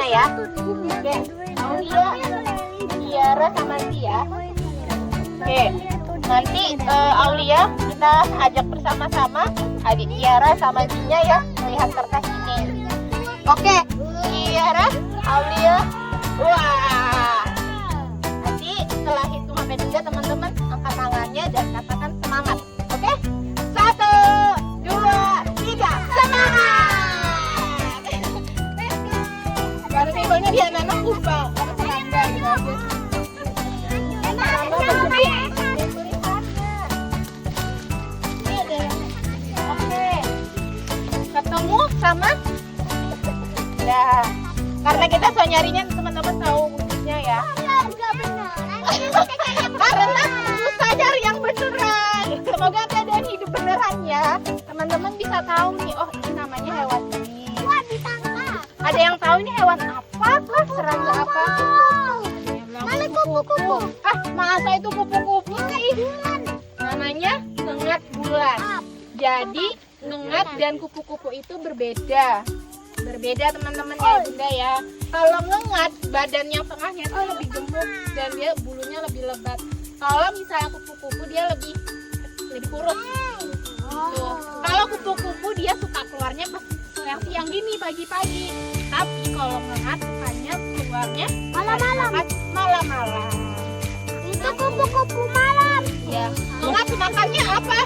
sana ya. Oke, Aulia, Tiara sama Tia. Oke, nanti Aulia kita ajak bersama-sama adik Tiara sama Tia ya melihat kertas ini. Oke, Tiara, Aulia, wah. Nanti setelah hitung sampai 3 teman-teman angkat tangannya dan katakan semangat. Oke, 1, 2, 3, semangat. Baru tibanya di anak-anak kumpul karena serangga gitu aja. Oke, ketemu sama karena kita so nyarinya teman-teman tahu wujudnya ya. Karena susah cari yang beneran. Semoga ada hidup beneran ya. Teman-teman bisa tahu nih, oh ini namanya hewan ini. Ada yang tahu ini hewan apa? Lah, serangga apa? Mana kupu-kupu? Ah, masa itu kupu-kupu sih? Namanya ngengat bulan. Jadi ngengat dan kupu-kupu itu berbeda. Berbeda teman-teman ya bunda ya. Kalau ngengat badan yang tengahnya itu lebih gemuk dan dia bulunya lebih lebat. Kalau misalnya kupu-kupu dia lebih kurus. Tuh. Kalau kupu-kupu dia suka keluarnya pas siang gini pagi-pagi. Tapi kalau ngengat sukanya keluarnya malam-malam. Itu kupu-kupu malam. Ya. Ngengat makannya apa?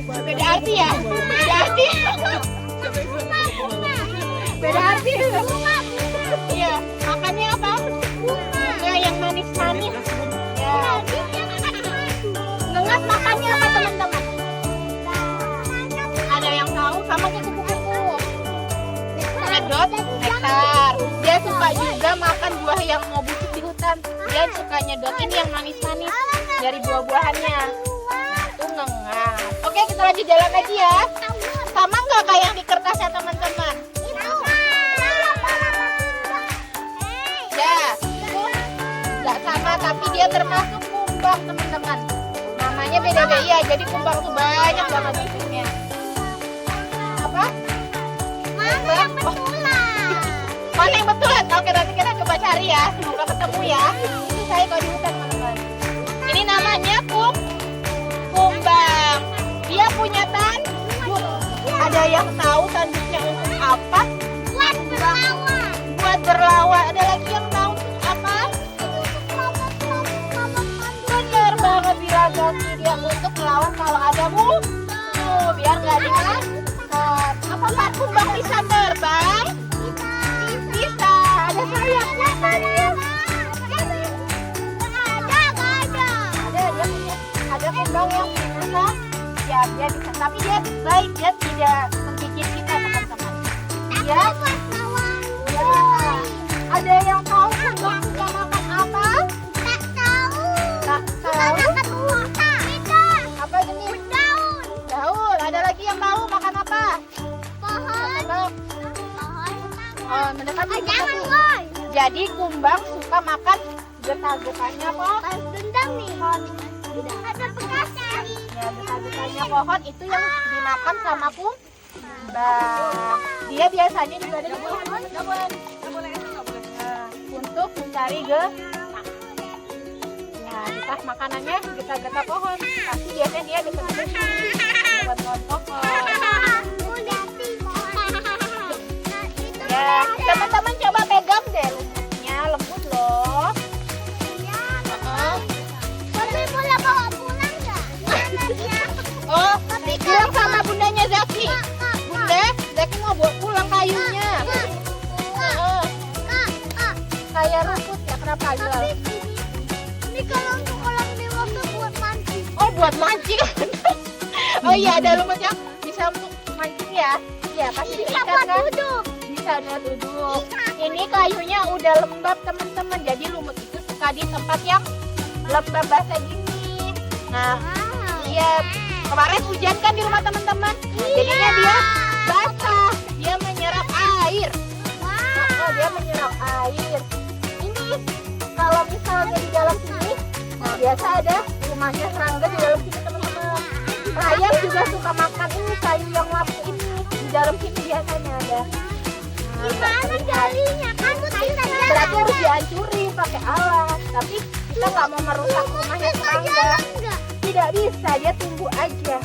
Beda arti ya. Beda arti. Beda arti. Iya, makannya apa? Bunga yang manis-manis. Ya. Ngengat makannya apa teman-teman? Ada yang tahu? Sama kayak kupu-kupu. Nyedot, nektar. Dia suka juga makan buah yang mau busuk di hutan. Dia suka nyedotin yang manis-manis dari buah-buahannya. Nah, itu ngengat. Oke, kita lanjut jalan lagi ya. Sama nggak kayak yang di kertasnya teman-teman? Ya, itu nggak sama tapi dia termasuk kumbang teman-teman. Namanya beda-beda ya. Jadi kumbang tuh banyak banget jenisnya. Apa? Mana yang betulan? Mana yang betulan? Oke, nanti kita coba cari ya. Semoga ketemu ya. Itu saya kalau di hutan teman-teman. Ini namanya kumbang. Dia punya tanduk. Ada yang tahu tanduknya untuk apa? Buat berlawan. Buat berlawan. Ada lagi yang tahu apa? Benar banget diragami dia untuk melawan kalau ada musuh. Biar nggak dimakan. Apakah kumbang bisa terbang? Bisa. Ada sayapnya kan dia? Ada kumbang yang bisa. Ya, dia bisa. Tapi dia baik, dia tidak menggigit kita teman-teman. Ya. Ada yang tahu kumbang suka makan apa? Tak tahu. Makan buah. Apa jenis? Daun. Daun. Ada lagi yang tahu makan apa? Pohon. Oh, mendekat. Jangan, boy. Jadi kumbang suka makan getah-getahnya kok. Dendang nih. Ada bekasnya. Ya, getah-getahnya pohon itu yang dimakan sama kumbang. Dia biasanya juga ada di pohon. Untuk mencari getah. Nah, getah makanannya getah-getah pohon. Tapi biasanya dia bisa buat pohon. Ya, teman-teman coba pegang deh lumutnya, lembut loh. Tapi boleh bawa pulang nggak? Oh, bilang sama bundanya Zaki. Bunda, Zaki mau bawa pulang kayunya. Kayak rumput ya, kenapa jual? Ini kalau untuk orang dewasa buat mancing. Oh, buat mancing. Oh iya, ada lumut yang bisa untuk mancing ya. Iya, pasti bisa buat duduk. Bisa buat duduk. Ini kayunya udah lembab teman-teman. Jadi lumut itu suka di tempat yang lembab basah gini. Nah, iya. Kemarin hujan kan di rumah teman-teman. Jadinya dia basah. Dia menyerap air. Oh, dia menyerap air. Ini kalau misalnya di dalam sini, nah biasa ada rumahnya serangga di dalam sini teman-teman. Rayap juga suka makan ini kayu yang lapuk ini di dalam sini biasanya ada. Gimana jalinya? Kan berarti harus dihancurin pakai alat. Tapi kita nggak mau merusak rumahnya serangga. Tidak bisa, dia tumbuh aja.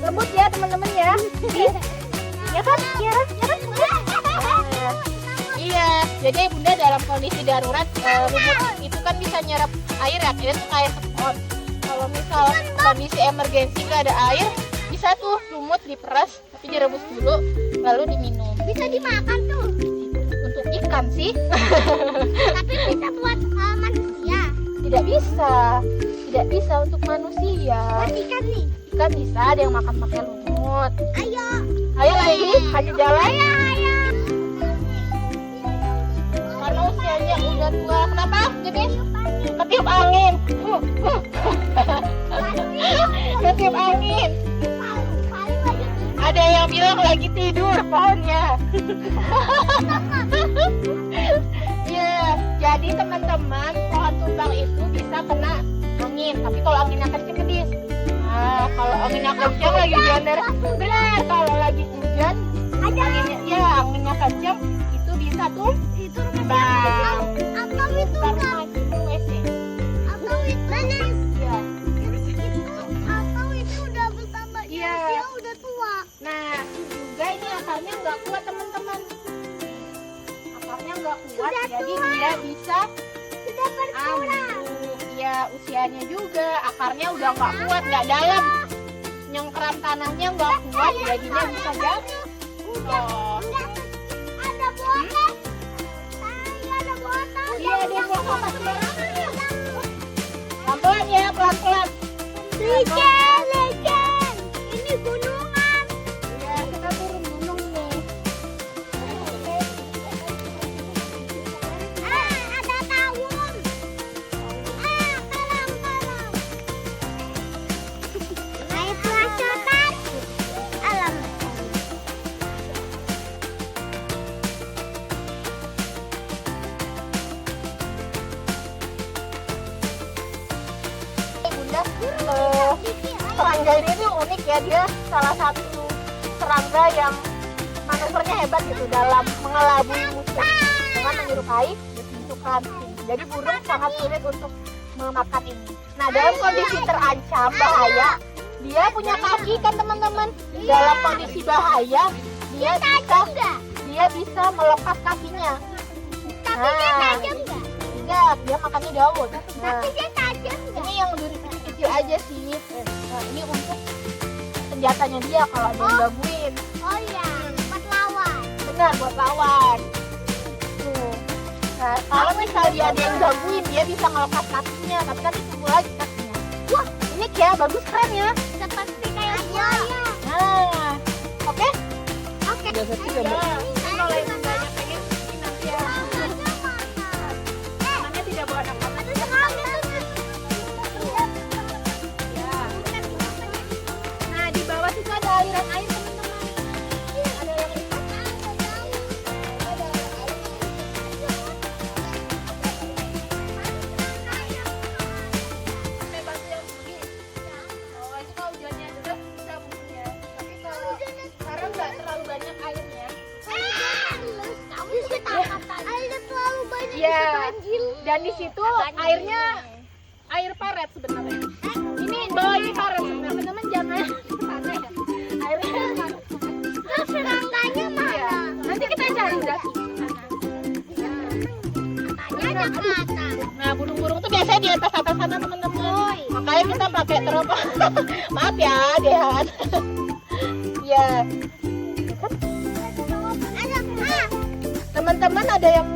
Lembut ya teman-teman ya. Ya kan? Ya kan? Iya, jadi Bunda dalam kondisi darurat lumut itu kan bisa nyerap air ya, itu kayak spot. Kalau misal kondisi emergensi nggak ada air, bisa tuh lumut diperas tapi direbus dulu lalu diminum. Bisa dimakan tuh. Untuk ikan sih. Tapi bisa buat manusia. Tidak bisa untuk manusia. Buat ikan nih. Ikan bisa, ada yang makan pakai lumut. Ayo Lagi, hanya jalan. ayo. Karena usianya udah tua. Kenapa? Jadi ketiup angin. Ketiup angin. Ada yang bilang lagi tidur pohonnya. Iya, jadi teman-teman pohon tumbang itu bisa kena angin. Tapi kalau anginnya kenceng kedis. Nah, kalau anginnya kenceng lagi bener. Benar, kalau lagi hujan, anginnya kenceng itu bisa tuh Itu tumbang. atau itu Karena itu WC. atau itu Iya. atau itu udah bertambah Iya. dia udah tua. Nah, juga ini akarnya nggak kuat teman-teman. Akarnya nggak kuat, Sudah jadi tua. dia bisa Sudah berkurang. ambruk. Ya, usianya juga, akarnya udah nggak kuat, nggak dalam. Nyengkeram tanahnya nggak kuat, jadinya bisa jatuh. Oh. Enggak ada botol. Ada botol. Iya, dia mau apa sembarangan. Pelan-pelan ya, pelan-pelan. Legend. Ini gunungan. Ya, kita turun gunung nih. Ada tawon. Kalang. Naik pelacotan. Alam. Bunda, serangga ini tuh unik ya, dia salah satu serangga yang manuvernya hebat gitu dalam mengelabui musuh dengan menyerupai bentukan. Jadi burung sangat sulit untuk memakan ini. Nah, dalam kondisi terancam bahaya, dia punya kaki kan teman-teman. Dalam kondisi bahaya, dia bisa melepas kakinya. Tapi dia tajam nggak? Enggak, dia makannya daun. Nah, Tapi dia tajam nggak? ini yang duri kecil-kecil aja sih. Nah, ini untuk senjatanya dia kalau ada yang gangguin. Oh iya, buat lawan. Benar, buat lawan. Tuh. Nah, kalau misal dia ada yang gangguin, dia bisa ngelepas kakinya, tapi nanti tumbuh lagi kakinya. Wah, unik ya, bagus, keren ya. Seperti kayak buaya. Nah, oke? Oke. Ya, kalau yang banyak pengen ini nanti ya. Namanya tidak bawa apa-apa. Ya. Nah, di bawah situ ada aliran air, teman-teman. Ada yang ikan. Ada air. Sampai bantu yang begini. Oh, itu kalau hujannya deras bisa bumbunya. Tapi kalau sekarang nggak terlalu banyak airnya. Ada terlalu banyak Iya. banjir. Dan di situ airnya air paret sebenarnya. Ini bawah ini paret sebenarnya. Teman-teman jangan sana ya. Airnya paret. Terus serangganya mana? Iya. Nanti kita cari daki. Katanya ada ke atas. Nah, burung-burung tuh biasanya di atas sana teman-teman. Makanya kita pakai teropong. Maaf ya, Dehan. Iya. Teman-teman ada yang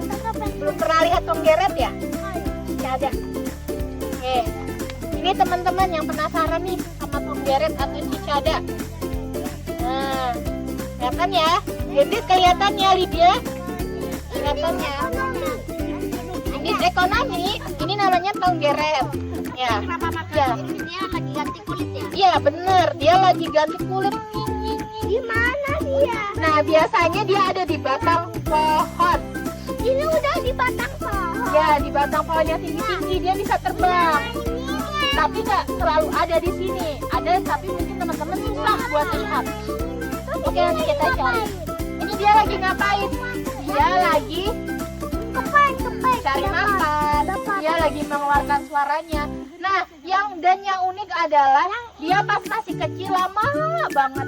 belum pernah lihat tonggeret ya? Ya ada. Oke. Ini teman-teman yang penasaran nih sama tonggeret atau cicada. Nah, kelihatan ya? Gendit kelihatan ya, Lydia? Kelihatannya. Jenis ekonomi, ini namanya tonggeret. Ya. Ya. Dia lagi ganti kulit ya? Iya, bener. Dia lagi ganti kulit. Di mana dia? Nah, biasanya dia ada di batang pohon. Ini udah di batang pohon. Ya, di batang pohon yang tinggi-tinggi dia bisa terbang. Tapi nggak selalu ada di sini. Ada, tapi mungkin teman-teman susah buat lihat. Oke, nanti kita cari. Ini dia lagi ngapain? Dia lagi cari makan. Dia lagi mengeluarkan suaranya. Nah, yang unik adalah dia pas masih kecil lama banget.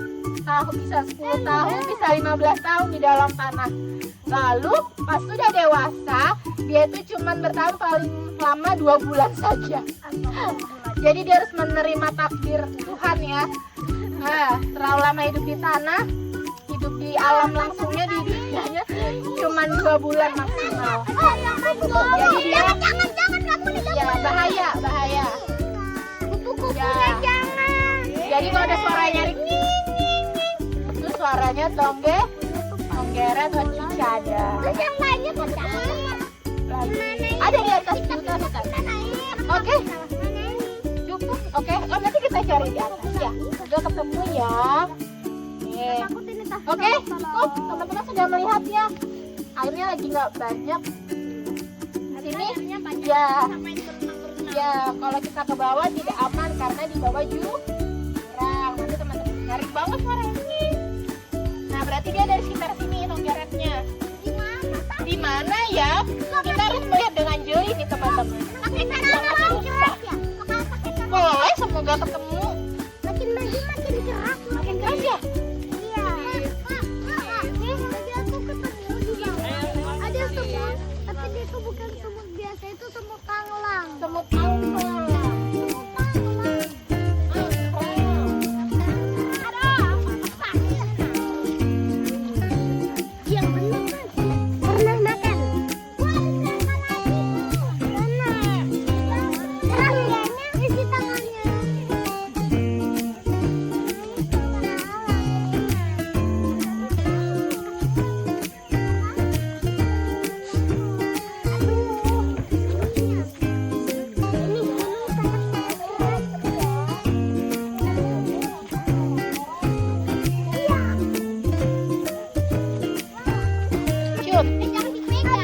Bisa 10 tahun, bisa 15 tahun di dalam tanah. Lalu pas sudah dewasa, dia itu cuma bertahan paling lama 2 bulan saja. Jadi dia harus menerima takdir Tuhan ya. Nah, terlalu lama hidup di tanah, hidup di alam langsungnya di dunianya cuma 2 bulan maksimal. Jadi dia ya bahaya. Jadi kalau ada suara nyaring itu suaranya tonggeret atau cicada. Ada di atas hutan. Oke. Cukup. Oke. Oh, nanti kita cari di atas ya. Udah ketemu ya. Oke, cukup. Teman-teman sudah melihat ya. Airnya lagi nggak banyak. Sini ya kalau kita ke bawah tidak aman karena di bawah jurang. Nanti teman-teman nyari banget suara ini. Nah, berarti dia dari sekitar sini tonggeretnya. Di mana ya? Kita harus melihat dengan jeli nih teman-teman. Boleh, semoga ketemu. Makin keras ya? Semut anglang.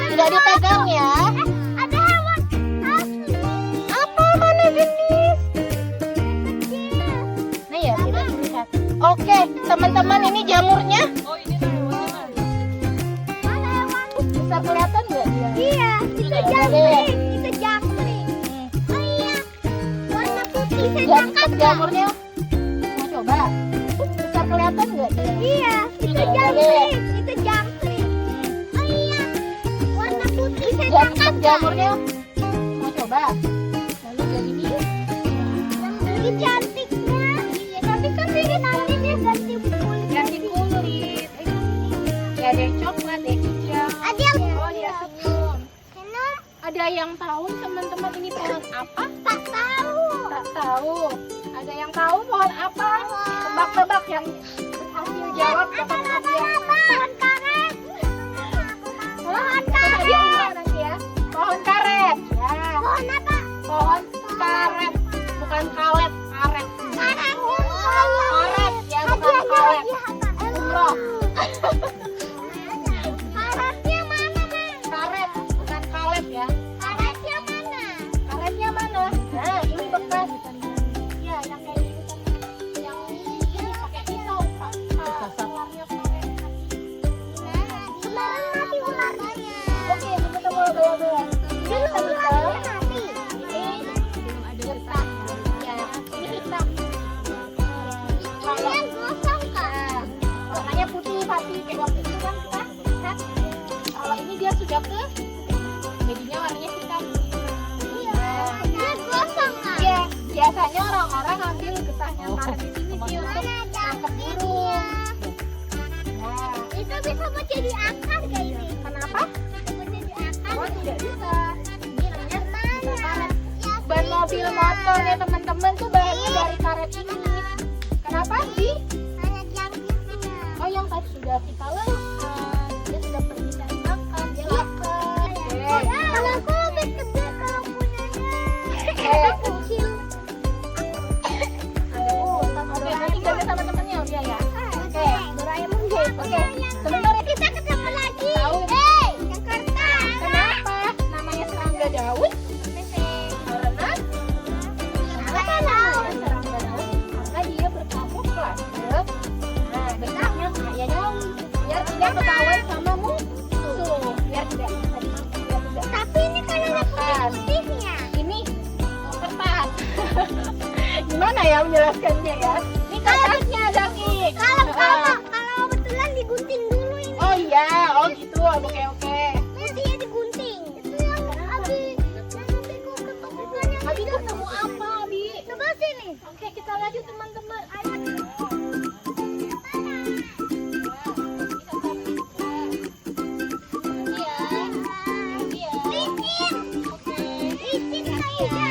Tidak dipegang ya. Ada hewan Apa mana jenis? Nah ya, tidak terlihat. Oke, teman-teman ini jamurnya. Bisa kelihatan nggak dia? Iya, itu jangkrik. Oh iya, warna putih sedangkan Jamurnya. Mau coba? Bisa kelihatan nggak dia? Iya, itu jangkrik. Oh iya, warna putih sedangkan Jamurnya. Mau coba? Lalu jadi ini. Ini cantiknya. Iya, tapi kan ini nanti dia ganti kulit. Ganti kulit. Ya, ada yang coklat, ada yang hijau. Ada yang Oh, dia senyum. Senang? Ada yang tahu teman-teman ini pohon apa? Tak tahu. Tak tahu. Ada yang tahu pohon apa? Tebak-tebak yang berhasil jawab dapat hadiah. Pohon karet. Pohon karet. Nanti ya. Pohon karet. Ya. Pohon apa? Pohon karet. Bukan kalet, karet. Karet. Karet ya, bukan kalet. Umroh. Karetnya mana, Bang? Karet, bukan kalet ya. Karetnya mana? Karetnya mana? Nah, ini bekas. Ya, yang kayak gitu kan. Yang ini pakai pisau. Ularnya pakai Kemarin mati ularnya. Oke, kita mulai bela-bela. Ini kita Ularnya mati. ini getah. Ya, ini hitam. Ini yang gosong, Kak. Warnanya putih pasti kayak waktu itu kan kita lihat. Kalau ini dia sudah ke jadinya warnanya hitam. Dia gosong, Kak. Iya, biasanya orang-orang ambil getahnya karet di sini sih untuk nangkep burung. Nah, Itu bisa mau jadi akar kayak ini. kenapa? Mau jadi akar. Oh, tidak bisa. Ini namanya Mana? karet. Ya, Ban mobil motor ya teman-teman tuh bahannya dari karet ini. Kenapa sih? Ada jangkiknya. Oh, yang tadi sudah kita lepas. Dia sudah pergi cari makan. Dia lapar. Kalau aku lebih gede kalau punyanya. Eh, Kecil. Oke, nanti jaga sama temennya udah ya. Oke, Doraemon gitu. Oke, sebentar ya. Kita ketemu lagi. Tahu. Jakarta. Kenapa namanya serangga Daud? Karena Apa tahu? serangga Daud karena dia berkamuflase. Nah, bentuknya kayak daun. Biar tidak Gimana ya menjelaskannya ya? Ini kasusnya Zaki. Kalau betulan digunting dulu ini. Oh iya, oh gitu. Oke oke. Nanti ya digunting. Itu yang Abi kok ketemukannya. Abi ketemu apa, Abi? Coba sini. Oke, kita lanjut teman-teman. Ayo. Licin kayaknya.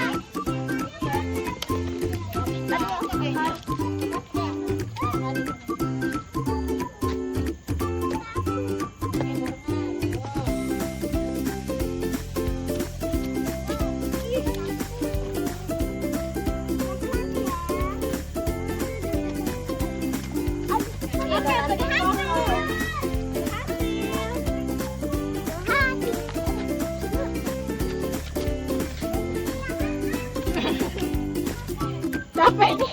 Capek nih.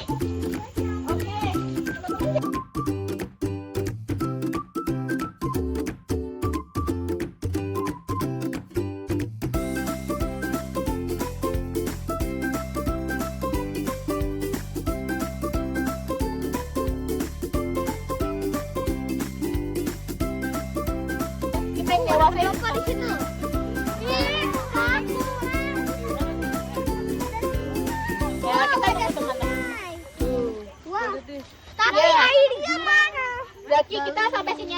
Oke. Kita nyewa Apa di situ? ya, kita lihat teman-teman. Wow. Tapi Ya. airnya mana? Zaki, kita sampai sini